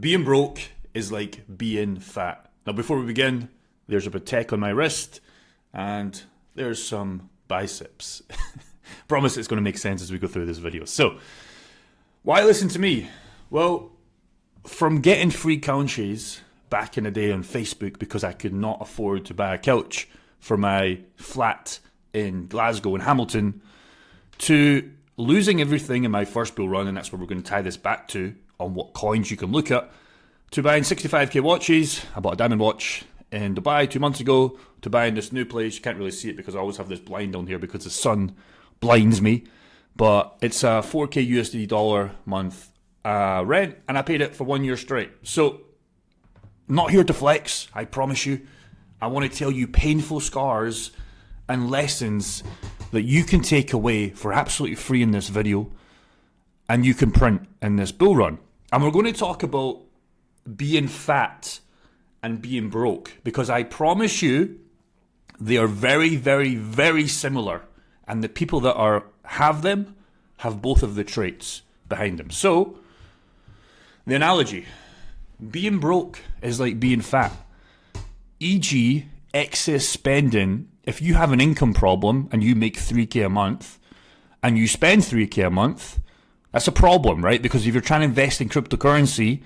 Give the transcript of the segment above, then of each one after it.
Being broke is like being fat. Now, before we begin, there's a Patek on my wrist, and there's some biceps. Promise it's going to make sense as we go through this video. So, why listen to me? Well, from getting free couches back in the day on Facebook because I could not afford to buy a couch for my flat in Glasgow and Hamilton, to losing everything in my first bull run, and that's where we're going to tie this back to, on what coins you can look at, to buying 65k watches. I bought a diamond watch in Dubai 2 months ago, to buying this new place. You can't really see it because I always have this blind down here because the sun blinds me, but it's a 4k USD dollar month rent, and I paid it for 1 year straight. So, not here to flex, I promise you. I want to tell you painful scars and lessons that you can take away for absolutely free in this video, and you can print in this bull run. And we're going to talk about being fat and being broke, because I promise you they are very, very, very similar, and the people that have them have both of the traits behind them. So, the analogy, being broke is like being fat, e.g. excess spending. If you have an income problem and you make 3k a month and you spend 3k a month, that's a problem, right? Because if you're trying to invest in cryptocurrency,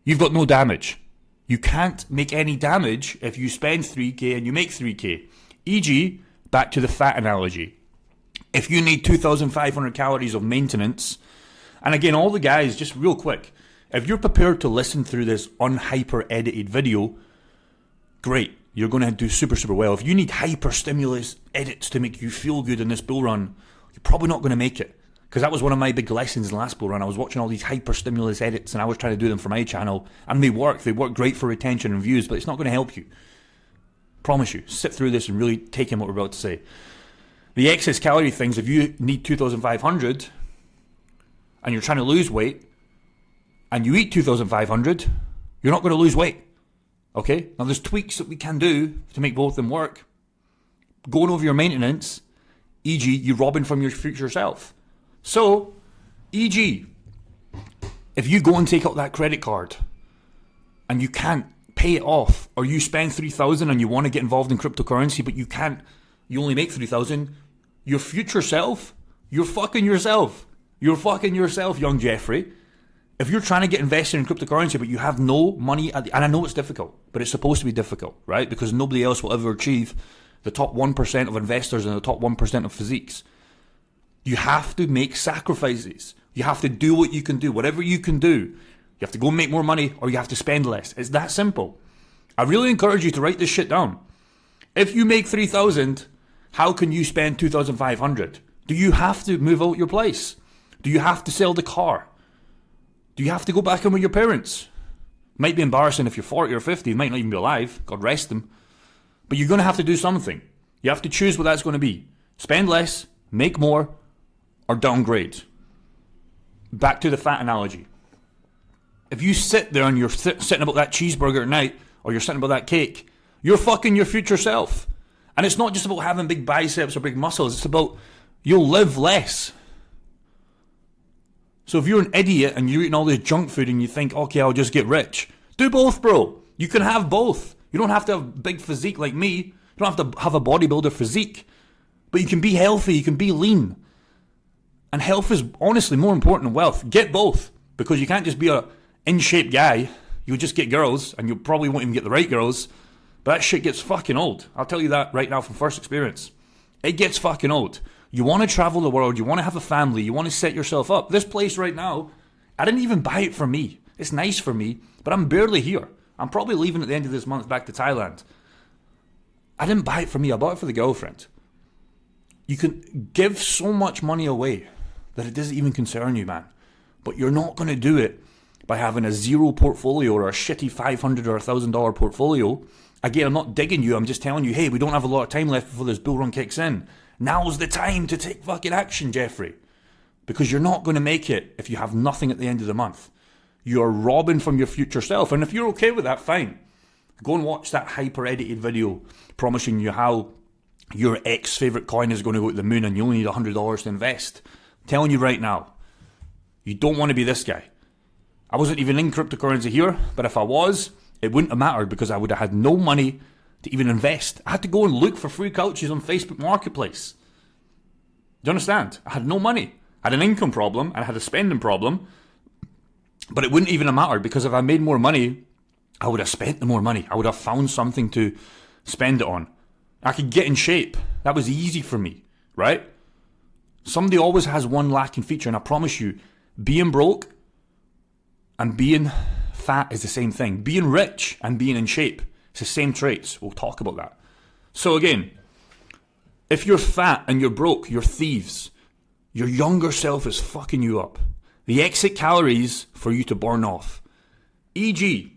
you've got no damage. You can't make any damage if you spend 3k and you make 3k. E.g., back to the fat analogy. If you need 2,500 calories of maintenance, and again, all the guys, just real quick, if you're prepared to listen through this unhyper-edited video, great. You're going to do super, super well. If you need hyper-stimulus edits to make you feel good in this bull run, you're probably not going to make it. Because that was one of my big lessons in the last bull run. I was watching all these hyper-stimulus edits, and I was trying to do them for my channel, and they work. They work great for retention and views, but it's not going to help you. Promise you. Sit through this and really take in what we're about to say. The excess calorie things, if you need 2,500 and you're trying to lose weight, and you eat 2,500, you're not going to lose weight. Okay? Now there's tweaks that we can do to make both of them work. Going over your maintenance, e.g. you robbing from your future self. So, e.g. if you go and take out that credit card and you can't pay it off, or you spend 3,000 and you want to get involved in cryptocurrency but you can't, you only make 3,000, your future self, you're fucking yourself. You're fucking yourself, young Jeffrey. If you're trying to get invested in cryptocurrency but you have no money, and I know it's difficult, but it's supposed to be difficult, right? Because nobody else will ever achieve the top 1% of investors and the top 1% of physiques. You have to make sacrifices. You have to do what you can do, whatever you can do. You have to go and make more money, or you have to spend less. It's that simple. I really encourage you to write this shit down. If you make 3,000, how can you spend 2,500? Do you have to move out your place? Do you have to sell the car? Do you have to go back in with your parents? Might be embarrassing if you're 40 or 50, you might not even be alive, God rest them. But you're going to have to do something. You have to choose what that's going to be. Spend less, make more, or downgrade. Back to the fat analogy. If you sit there and you're sitting about that cheeseburger at night, or you're sitting about that cake, you're fucking your future self. And it's not just about having big biceps or big muscles, it's about you'll live less. So if you're an idiot and you're eating all this junk food and you think, okay, I'll just get rich, do both, bro. You can have both. You don't have to have big physique like me. You don't have to have a bodybuilder physique. But you can be healthy, you can be lean. And health is honestly more important than wealth. Get both. Because you can't just be a in-shape guy. You'll just get girls, and you probably won't even get the right girls. But that shit gets fucking old. I'll tell you that right now from first experience. It gets fucking old. You want to travel the world, you want to have a family, you want to set yourself up. This place right now, I didn't even buy it for me. It's nice for me, but I'm barely here. I'm probably leaving at the end of this month back to Thailand. I didn't buy it for me, I bought it for the girlfriend. You can give so much money away that it doesn't even concern you, man. But you're not going to do it by having a zero portfolio or a shitty $500 or $1,000 portfolio. Again, I'm not digging you, I'm just telling you, hey, we don't have a lot of time left before this bull run kicks in. Now's the time to take fucking action, Jeffrey. Because you're not going to make it if you have nothing at the end of the month. You're robbing from your future self. And if you're okay with that, fine. Go and watch that hyper-edited video promising you how your ex-favourite coin is going to go to the moon and you only need $100 to invest. I'm telling you right now, you don't want to be this guy. I wasn't even in cryptocurrency here, but if I was, it wouldn't have mattered because I would have had no money to even invest. I had to go and look for free couches on Facebook Marketplace. Do you understand? I had no money. I had an income problem and I had a spending problem, but it wouldn't even have mattered because if I made more money, I would have spent the more money. I would have found something to spend it on. I could get in shape. That was easy for me, right? Somebody always has one lacking feature, and I promise you, being broke and being fat is the same thing. Being rich and being in shape, it's the same traits. We'll talk about that. So again, if you're fat and you're broke, you're thieves. Your younger self is fucking you up. The exit calories for you to burn off. E.g.,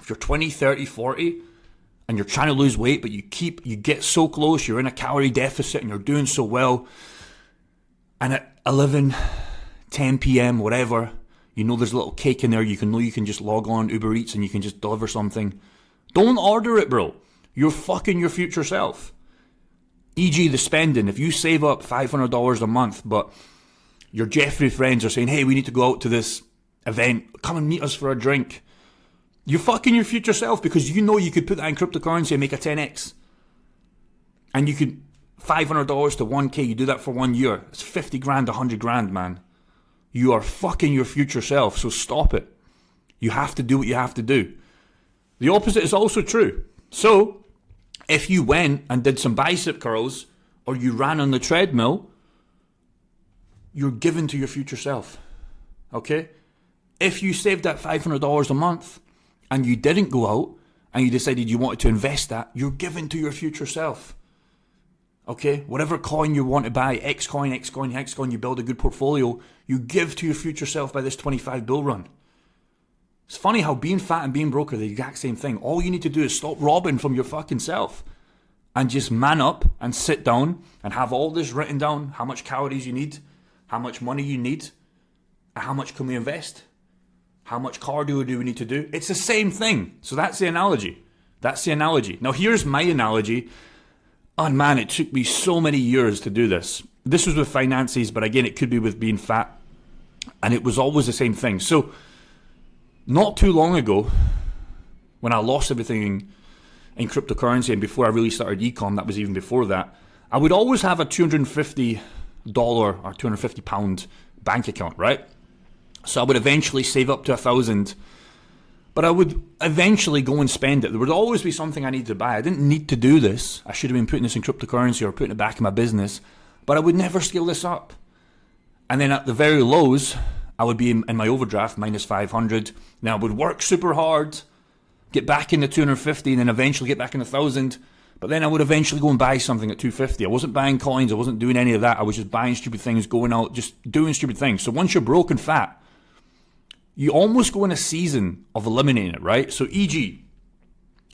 if you're 20, 30, 40, and you're trying to lose weight, but you get so close, you're in a calorie deficit and you're doing so well, and at 11, 10 p.m., whatever, you know there's a little cake in there, you can just log on Uber Eats and you can just deliver something. Don't order it, bro. You're fucking your future self. E.g. the spending. If you save up $500 a month, but your Jeffrey friends are saying, hey, we need to go out to this event, come and meet us for a drink. You're fucking your future self because you know you could put that in cryptocurrency and make a 10x. And you could, $500 to 1K, you do that for 1 year. It's 50 grand, 100 grand, man. You are fucking your future self, so stop it. You have to do what you have to do. The opposite is also true. So, if you went and did some bicep curls or you ran on the treadmill, you're given to your future self. Okay? If you saved that $500 a month and you didn't go out and you decided you wanted to invest that, you're given to your future self. Okay? Whatever coin you want to buy, X coin, you build a good portfolio, you give to your future self by this 25 bull run. It's funny how being fat and being broke are the exact same thing. All you need to do is stop robbing from your fucking self and just man up and sit down and have all this written down, how much calories you need, how much money you need, and how much can we invest, how much cardio do we need to do. It's the same thing. So that's the analogy. Now here's my analogy. Oh man, it took me so many years to do this. This was with finances, but again, it could be with being fat. And it was always the same thing. So not too long ago, when I lost everything in cryptocurrency and before I really started ecom, that was even before that, I would always have a $250 or £250 bank account, right? So I would eventually save up to 1,000, but I would eventually go and spend it. There would always be something I needed to buy. I didn't need to do this. I should have been putting this in cryptocurrency or putting it back in my business, but I would never scale this up. And then at the very lows, I would be in my overdraft, minus 500. Then I would work super hard, get back into 250, and then eventually get back in 1,000. But then I would eventually go and buy something at 250. I wasn't buying coins. I wasn't doing any of that. I was just buying stupid things, going out, just doing stupid things. So once you're broke and fat, you almost go in a season of eliminating it, right? So e.g.,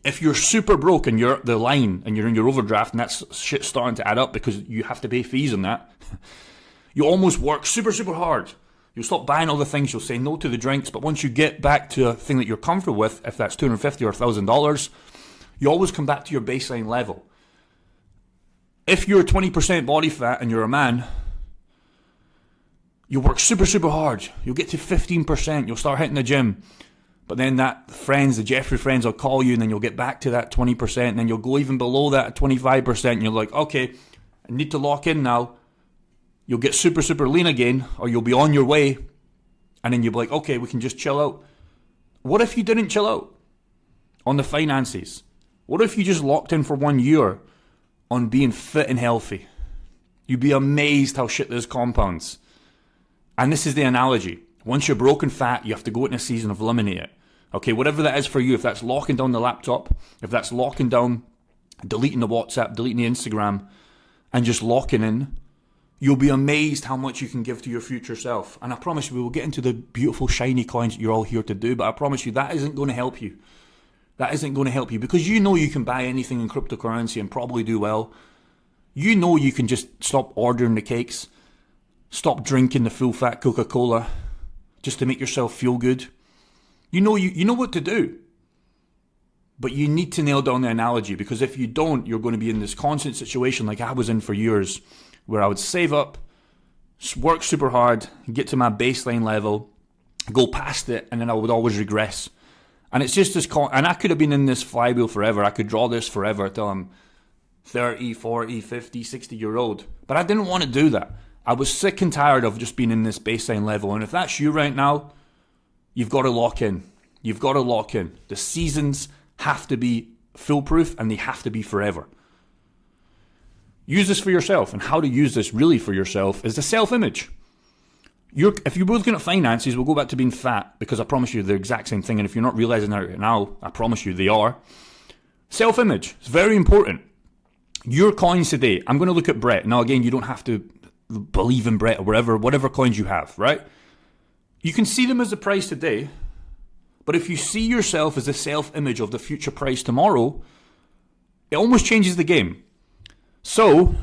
if you're super broke and you're at the line and you're in your overdraft and that's shit starting to add up because you have to pay fees on that, you almost work super, super hard. You'll stop buying all the things, you'll say no to the drinks, but once you get back to a thing that you're comfortable with, if that's $250 or $1,000, you always come back to your baseline level. If you're 20% body fat and you're a man, you work super, super hard. You'll get to 15%, you'll start hitting the gym. But then the Jeffrey friends will call you and then you'll get back to that 20% and then you'll go even below that at 25% and you're like, okay, I need to lock in now. You'll get super, super lean again, or you'll be on your way, and then you'll be like, okay, we can just chill out. What if you didn't chill out on the finances? What if you just locked in for 1 year on being fit and healthy? You'd be amazed how shit this compounds. And this is the analogy. Once you're broke and fat, you have to go in a season of eliminate it. Okay, whatever that is for you, if that's locking down the laptop, if that's locking down, deleting the WhatsApp, deleting the Instagram, and just locking in, you'll be amazed how much you can give to your future self. And I promise you, we will get into the beautiful shiny coins that you're all here to do, but I promise you, that isn't going to help you. That isn't going to help you because you know you can buy anything in cryptocurrency and probably do well. You know you can just stop ordering the cakes, stop drinking the full fat Coca-Cola just to make yourself feel good. You know what to do. But you need to nail down the analogy because if you don't, you're going to be in this constant situation like I was in for years, where I would save up, work super hard, get to my baseline level, go past it, and then I would always regress. And it's just and I could have been in this flywheel forever. I could draw this forever till I'm 30, 40, 50, 60-year-old. But I didn't want to do that. I was sick and tired of just being in this baseline level. And if that's you right now, you've got to lock in. You've got to lock in. The seasons have to be foolproof, and they have to be forever. Use this for yourself. And how to use this really for yourself is the self-image. If you're both looking at finances, we'll go back to being fat, because I promise you they're the exact same thing. And if you're not realizing that right now, I promise you they are. Self-image. It's very important. Your coins today. I'm going to look at Brett. Now, again, you don't have to believe in Brett or whatever coins you have, right? You can see them as the price today. But if you see yourself as the self-image of the future price tomorrow, it almost changes the game. So,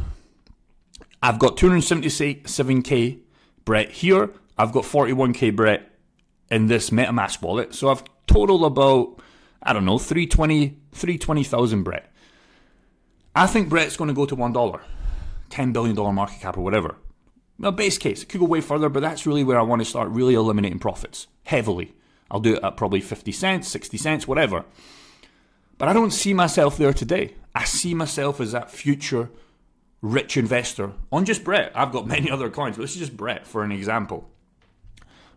I've got 277k Brett here. I've got 41k Brett in this MetaMask wallet. So I've totaled about, I don't know, 320,000 Brett. I think Brett's going to go to $1, $10 billion market cap or whatever. Well, base case, it could go way further, but that's really where I want to start really eliminating profits heavily. I'll do it at probably 50 cents, 60 cents, whatever. But I don't see myself there today. I see myself as that future rich investor on just Brett. I've got many other coins, but this is just Brett for an example.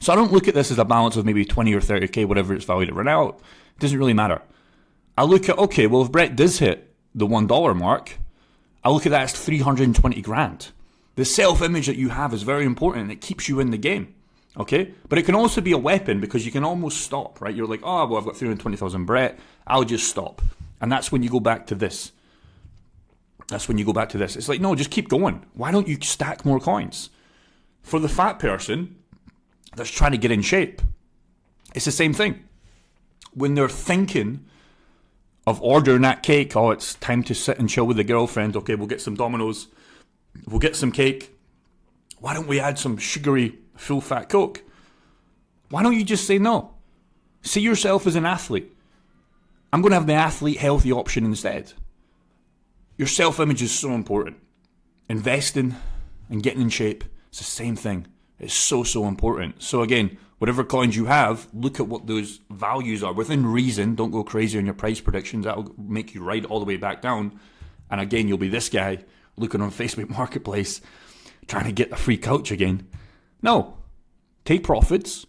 So I don't look at this as a balance of maybe 20 or 30k, whatever it's valued at right now. It doesn't really matter. I look at, okay, well, if Brett does hit the $1 mark, I look at that as 320 grand. The self-image that you have is very important, and it keeps you in the game. Okay? But it can also be a weapon, because you can almost stop, right? You're like, oh, well, I've got 320,000 Brett. I'll just stop. And that's when you go back to this. It's like, no, just keep going. Why don't you stack more coins? For the fat person that's trying to get in shape, it's the same thing. When they're thinking of ordering that cake, oh, it's time to sit and chill with the girlfriend. Okay, we'll get some Domino's. We'll get some cake. Why don't we add some sugary, full-fat Coke? Why don't you just say no? See yourself as an athlete. I'm going to have the athlete healthy option instead. Your self-image is so important. Investing and getting in shape, it's the same thing. It's so, so important. So again, whatever coins you have, look at what those values are. Within reason, don't go crazy on your price predictions. That'll make you ride all the way back down. And again, you'll be this guy looking on Facebook Marketplace, trying to get a free couch again. No. Take profits,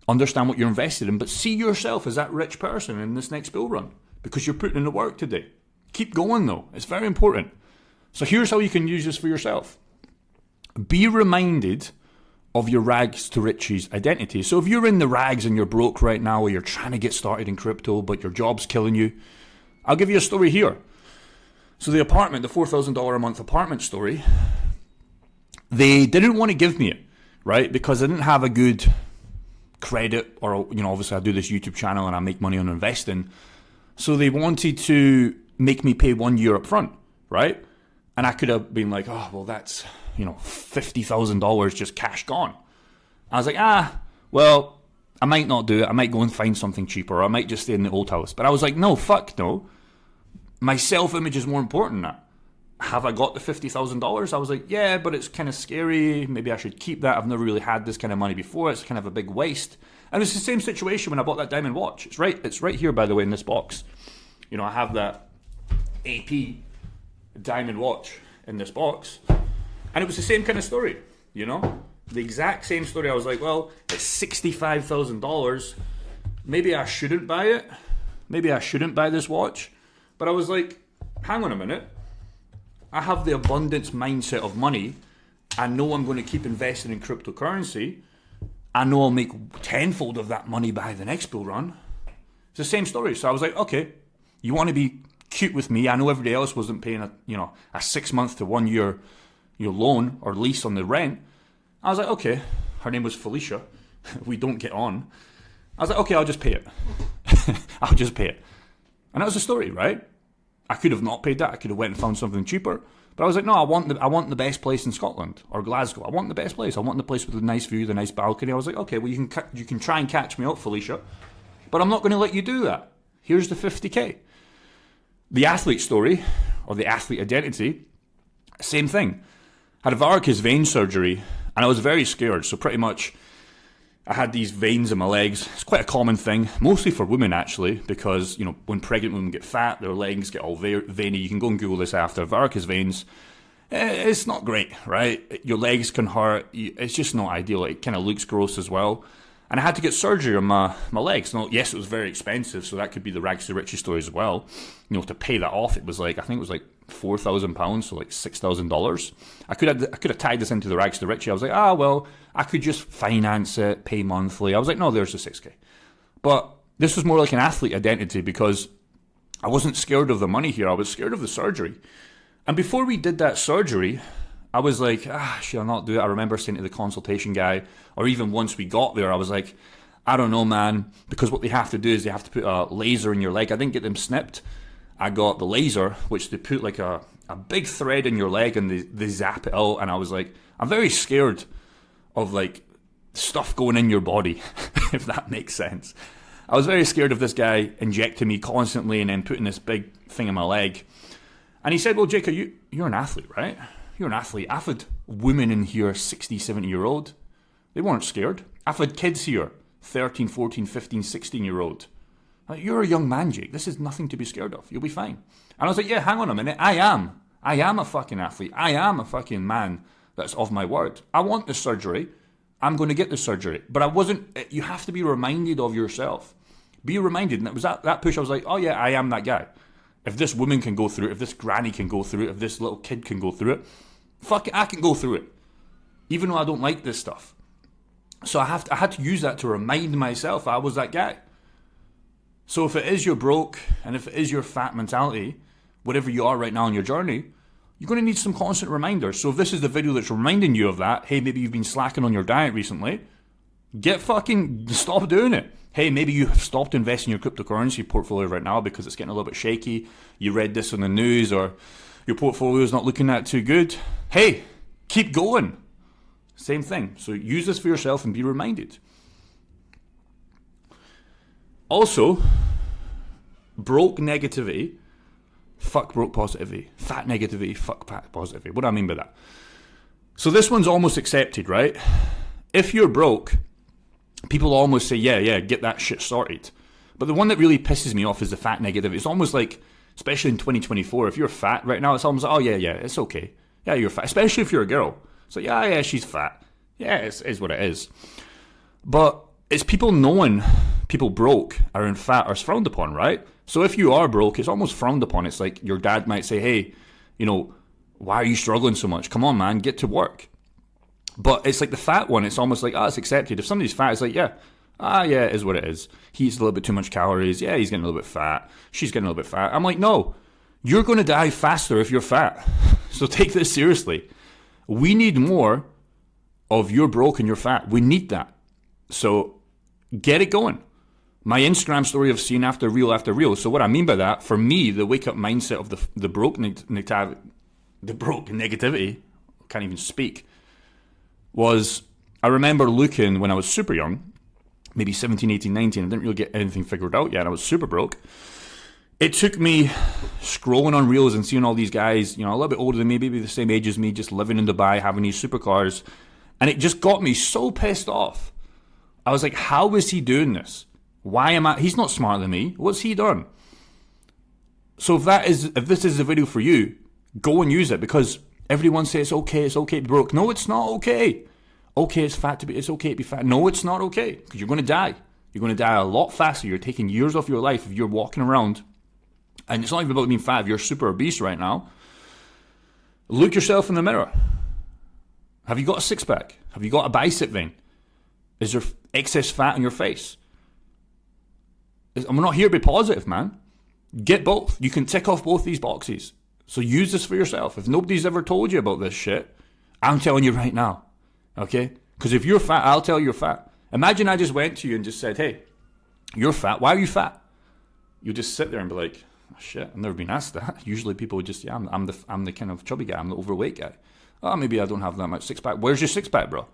understand what you're invested in, but see yourself as that rich person in this next bull run, because you're putting in the work today. Keep going though. It's very important. So here's how you can use this for yourself. Be reminded of your rags to riches identity. So if you're in the rags and you're broke right now, or you're trying to get started in crypto, but your job's killing you, I'll give you a story here. So the apartment, the $4,000 a month apartment story, they didn't want to give me it, right? Because I didn't have a good credit, or, obviously I do this YouTube channel and I make money on investing. So they wanted to make me pay 1 year up front, right? And I could have been like, oh, well, that's, $50,000 just cash gone. I was like, well, I might not do it. I might go and find something cheaper, or I might just stay in the old house. But I was like, no, fuck no. My self-image is more important than that. Have I got the $50,000? I was like, yeah, but it's kind of scary. Maybe I should keep that. I've never really had this kind of money before. It's kind of a big waste. And it's the same situation when I bought that diamond watch. It's right here, by the way, in this box. I have that AP diamond watch in this box. And it was the same kind of story, the exact same story. I was like, well, it's $65,000. Maybe I shouldn't buy it. Maybe I shouldn't buy this watch. But I was like, hang on a minute. I have the abundance mindset of money. I know I'm going to keep investing in cryptocurrency. I know I'll make tenfold of that money by the next bull run. It's the same story. So I was like, okay, you want to be cute with me. I know everybody else wasn't paying a 6 month to 1 year loan or lease on the rent. I was like, okay. Her name was Felicia. We don't get on. I was like, okay, I'll just pay it. I'll just pay it. And that was the story, right? I could have not paid that. I could have went and found something cheaper. But I was like, no, I want the best place in Scotland or Glasgow. I want the best place. I want the place with the nice view, the nice balcony. I was like, okay, well, you can try and catch me up, Felicia, but I'm not going to let you do that. Here's the 50k. The athlete story, or the athlete identity, same thing. Had a varicose vein surgery, and I was very scared. So pretty much, I had these veins in my legs. It's quite a common thing, mostly for women actually, because, you know, when pregnant women get fat, their legs get all veiny. You can go and Google this after. Varicose veins. It's not great, right? Your legs can hurt. It's just not ideal. It kind of looks gross as well. And I had to get surgery on my legs. Now, yes, it was very expensive, so that could be the rags to riches story as well. You know, to pay that off, it was like, I think it was like £4,000, so like $6,000. I could have tied this into the rags to riches. I was like, well, I could just finance it, pay monthly. I was like, no, there's the 6K. But this was more like an athlete identity because I wasn't scared of the money here. I was scared of the surgery. And before we did that surgery, I was like, should I not do it? I remember saying to the consultation guy, or even once we got there, I was like, I don't know, man, because what they have to do is they have to put a laser in your leg. I didn't get them snipped. I got the laser, which they put like a big thread in your leg and they zap it out. And I was like, I'm very scared of like stuff going in your body, if that makes sense. I was very scared of this guy injecting me constantly and then putting this big thing in my leg. And he said, well, Jake, you're an athlete, right? You're an athlete. I've had women in here, 60, 70-year-old. They weren't scared. I've had kids here, 13, 14, 15, 16-year-old. You're a young man, Jake. This is nothing to be scared of. You'll be fine. And I was like, yeah, hang on a minute. I am a fucking athlete. I am a fucking man that's of my word. I want the surgery. I'm going to get the surgery. But I wasn't, you have to be reminded of yourself. Be reminded. And it was that push. I was like, oh yeah, I am that guy. If this woman can go through it, if this granny can go through it, if this little kid can go through it, fuck it, I can go through it. Even though I don't like this stuff. So I had to use that to remind myself I was that guy. So if it is your broke, and if it is your fat mentality, whatever you are right now on your journey, you're going to need some constant reminders. So if this is the video that's reminding you of that, hey, maybe you've been slacking on your diet recently, stop doing it. Hey, maybe you have stopped investing in your cryptocurrency portfolio right now because it's getting a little bit shaky. You read this on the news or your portfolio is not looking that too good. Hey, keep going. Same thing. So use this for yourself and be reminded. Also, broke negativity, fuck broke positivity. Fat negativity, fuck fat positivity. What do I mean by that? So this one's almost accepted, right? If you're broke, people almost say, yeah, get that shit sorted. But the one that really pisses me off is the fat negative. It's almost like, especially in 2024, if you're fat right now, it's almost like, oh yeah, it's okay. Yeah, you're fat. Especially if you're a girl. So yeah, she's fat. Yeah, it is what it is. But it's people knowing people broke are in fat are frowned upon, right? So if you are broke, it's almost frowned upon. It's like your dad might say, hey, you know, why are you struggling so much? Come on, man, get to work. But it's like the fat one, it's almost like, it's accepted. If somebody's fat, it's like, yeah, it is what it is. He eats a little bit too much calories. Yeah, he's getting a little bit fat. She's getting a little bit fat. I'm like, no, you're going to die faster if you're fat. So take this seriously. We need more of you're broke and you're fat. We need that. So get it going. My Instagram story of seeing after reel. So what I mean by that, for me, the wake up mindset of the broke negativity, can't even speak, was I remember looking when I was super young, maybe 17, 18, 19, I didn't really get anything figured out yet, I was super broke. It took me scrolling on reels and seeing all these guys, you know, a little bit older than me, maybe the same age as me, just living in Dubai, having these supercars, and it just got me so pissed off. I was like, how is he doing this? He's not smarter than me. What's he done? So if this is a video for you, go and use it, because everyone says it's okay to be broke. No, it's not okay. Okay, it's okay to be fat. No, it's not okay, because you're going to die. You're going to die a lot faster. You're taking years off your life if you're walking around, and it's not even about being fat. If you're super obese right now, look yourself in the mirror. Have you got a six-pack? Have you got a bicep vein? Is there excess fat on your face? I'm not here to be positive, man. Get both. You can tick off both these boxes. So use this for yourself. If nobody's ever told you about this shit, I'm telling you right now. Okay? Because if you're fat, I'll tell you you're fat. Imagine I just went to you and just said, hey, you're fat. Why are you fat? You just sit there and be like, oh, shit, I've never been asked that. Usually people would just, I'm the kind of chubby guy. I'm the overweight guy. Oh, maybe I don't have that much six-pack. Where's your six-pack, bro?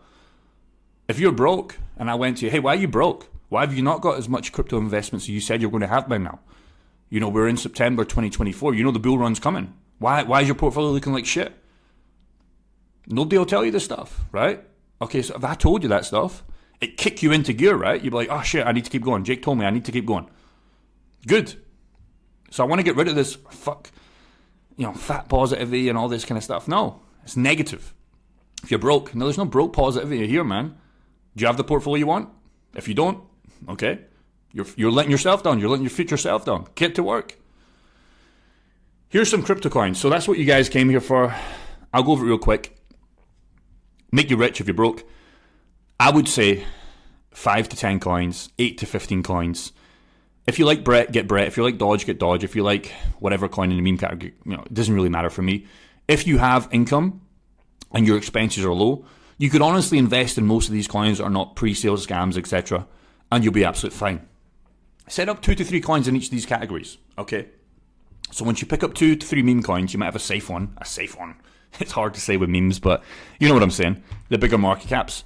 If you're broke and I went to you, hey, why are you broke? Why have you not got as much crypto investments as you said you're going to have by now? You know, we're in September 2024. You know the bull run's coming. Why is your portfolio looking like shit? Nobody will tell you this stuff, right? Okay, so if I told you that stuff, it kick you into gear, right? You'd be like, oh shit, I need to keep going. Jake told me I need to keep going. Good. So I want to get rid of this fat positivity and all this kind of stuff. No, it's negative. If you're broke, no, there's no broke positivity here, man. Do you have the portfolio you want? If you don't, okay, you're letting yourself down. You're letting your future self down. Get to work. Here's some crypto coins. So that's what you guys came here for. I'll go over it real quick. Make you rich if you're broke. I would say 5 to 10 coins, 8 to 15 coins. If you like Brett, get Brett. If you like Dodge, get Dodge. If you like whatever coin in the meme category, it doesn't really matter for me. If you have income and your expenses are low, you could honestly invest in most of these coins that are not pre-sale scams, etc., and you'll be absolutely fine. Set up 2 to 3 coins in each of these categories, okay? So once you pick up 2 to 3 meme coins, you might have a safe one. It's hard to say with memes, but you know what I'm saying. The bigger market caps.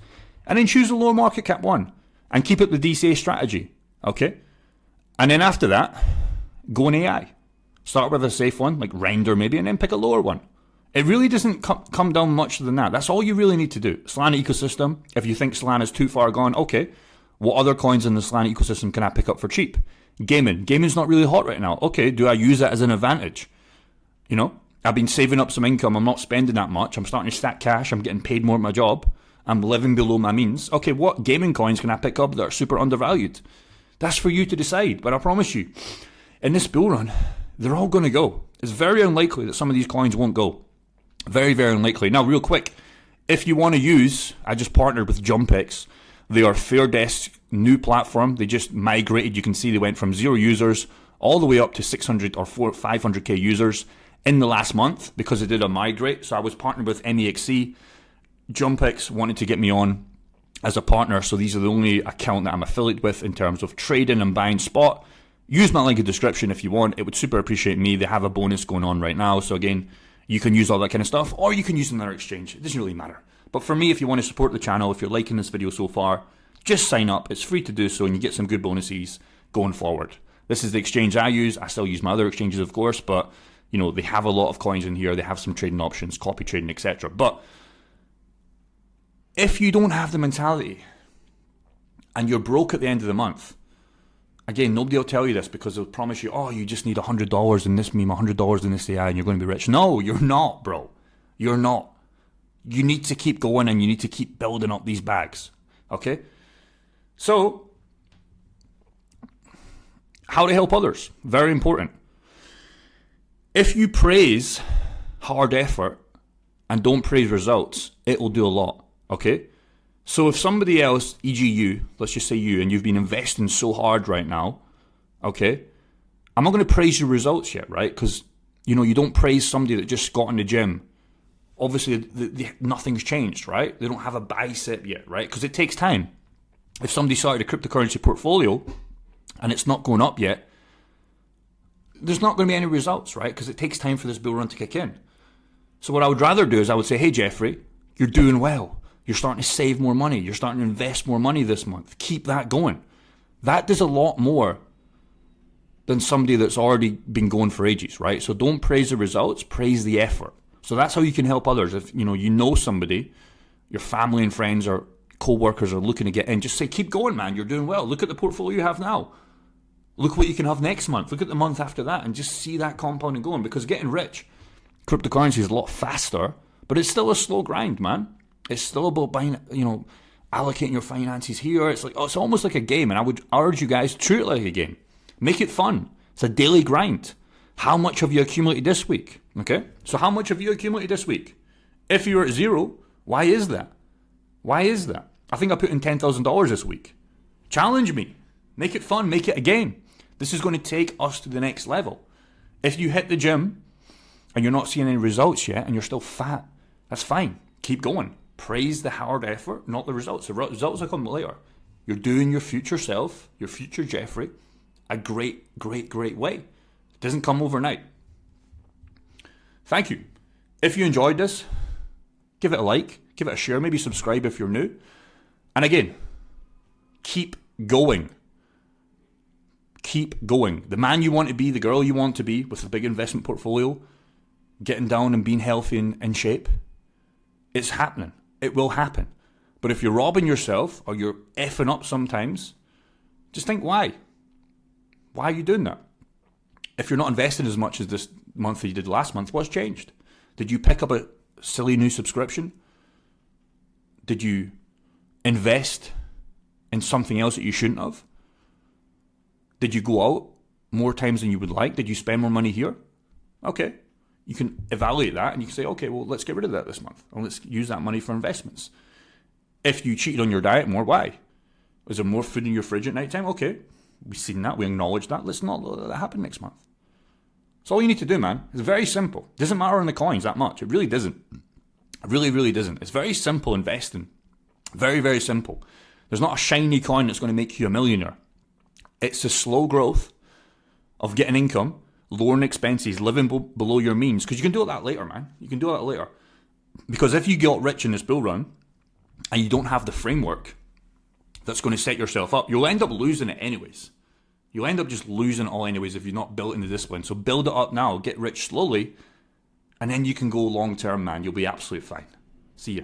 And then choose a lower market cap one and keep up the DCA strategy, okay? And then after that, go in AI. Start with a safe one, like Render maybe, and then pick a lower one. It really doesn't come down much than that. That's all you really need to do. Solana ecosystem, if you think Solana's too far gone, okay, what other coins in the Solana ecosystem can I pick up for cheap? Gaming's not really hot right now. Okay, do I use that as an advantage? I've been saving up some income. I'm not spending that much. I'm starting to stack cash. I'm getting paid more at my job. I'm living below my means. Okay, what gaming coins can I pick up that are super undervalued? That's for you to decide. But I promise you, in this bull run, they're all going to go. It's very unlikely that some of these coins won't go. Very, very unlikely. Now, real quick, if you want to use, I just partnered with Jumpex. They are Fairdesk new platform. They just migrated. You can see they went from 0 users all the way up to 600 or 500k users in the last month because they did a migrate. So I was partnered with MEXC. Jumpex wanted to get me on as a partner. So these are the only account that I'm affiliated with in terms of trading and buying spot. Use my link in the description if you want. It would super appreciate me. They have a bonus going on right now. So again, you can use all that kind of stuff, or you can use another exchange. It doesn't really matter. But for me, if you want to support the channel, if you're liking this video so far, just sign up. It's free to do so, and you get some good bonuses going forward. This is the exchange I use. I still use my other exchanges, of course, but they have a lot of coins in here. They have some trading options, copy trading, etc. But if you don't have the mentality and you're broke at the end of the month, again, nobody will tell you this because they'll promise you, oh, you just need $100 in this meme, $100 in this AI, and you're going to be rich. No, you're not, bro. You're not. You need to keep going and you need to keep building up these bags. Okay? So, how to help others. Very important. If you praise hard effort and don't praise results, it will do a lot. Okay? So if somebody else, e.g. you, let's just say you, and you've been investing so hard right now, okay, I'm not going to praise your results yet, right? Because, you don't praise somebody that just got in the gym. Obviously, nothing's changed, right? They don't have a bicep yet, right? Because it takes time. If somebody started a cryptocurrency portfolio and it's not going up yet, there's not going to be any results, right? Because it takes time for this bull run to kick in. So what I would rather do is I would say, hey, Jeffrey, you're doing well. You're starting to save more money. You're starting to invest more money this month. Keep that going. That does a lot more than somebody that's already been going for ages, right? So don't praise the results, praise the effort. So that's how you can help others. If you know somebody, your family and friends or co-workers are looking to get in, just say, keep going, man. You're doing well. Look at the portfolio you have now. Look what you can have next month. Look at the month after that and just see that compounding going, because getting rich, cryptocurrency is a lot faster, but it's still a slow grind, man. It's still about buying, allocating your finances here. It's almost like a game, and I would urge you guys to treat it like a game. Make it fun. It's a daily grind. How much have you accumulated this week? Okay? So how much have you accumulated this week? If you're at 0, why is that? Why is that? I think I put in $10,000 this week. Challenge me. Make it fun. Make it a game. This is going to take us to the next level. If you hit the gym and you're not seeing any results yet and you're still fat, that's fine. Keep going. Praise the hard effort, not the results. The results will come later. You're doing your future self, your future Jeffrey, a great, great, great way. It doesn't come overnight. Thank you. If you enjoyed this, give it a like, give it a share, maybe subscribe if you're new. And again, keep going. Keep going. The man you want to be, the girl you want to be with a big investment portfolio, getting down and being healthy and in shape, it's happening. It will happen. But if you're robbing yourself or you're effing up sometimes, just think why. Why are you doing that? If you're not investing as much as this month as you did last month, what's changed? Did you pick up a silly new subscription? Did you invest in something else that you shouldn't have? Did you go out more times than you would like? Did you spend more money here? Okay. You can evaluate that and you can say, okay, well, let's get rid of that this month. And let's use that money for investments. If you cheated on your diet more, why? Is there more food in your fridge at night time? Okay. We've seen that. We acknowledge that. Let's not let that happen next month. That's all you need to do, man. It's very simple. It doesn't matter on the coins that much. It really doesn't. It really, really doesn't. It's very simple investing. Very, very simple. There's not a shiny coin that's going to make you a millionaire. It's the slow growth of getting income, lowering expenses, living below your means. Because you can do that later, man. You can do that later. Because if you get rich in this bull run and you don't have the framework that's going to set yourself up, you'll end up losing it anyways. You'll end up just losing it all anyways if you're not built in the discipline. So build it up now, get rich slowly, and then you can go long term, man. You'll be absolutely fine. See ya.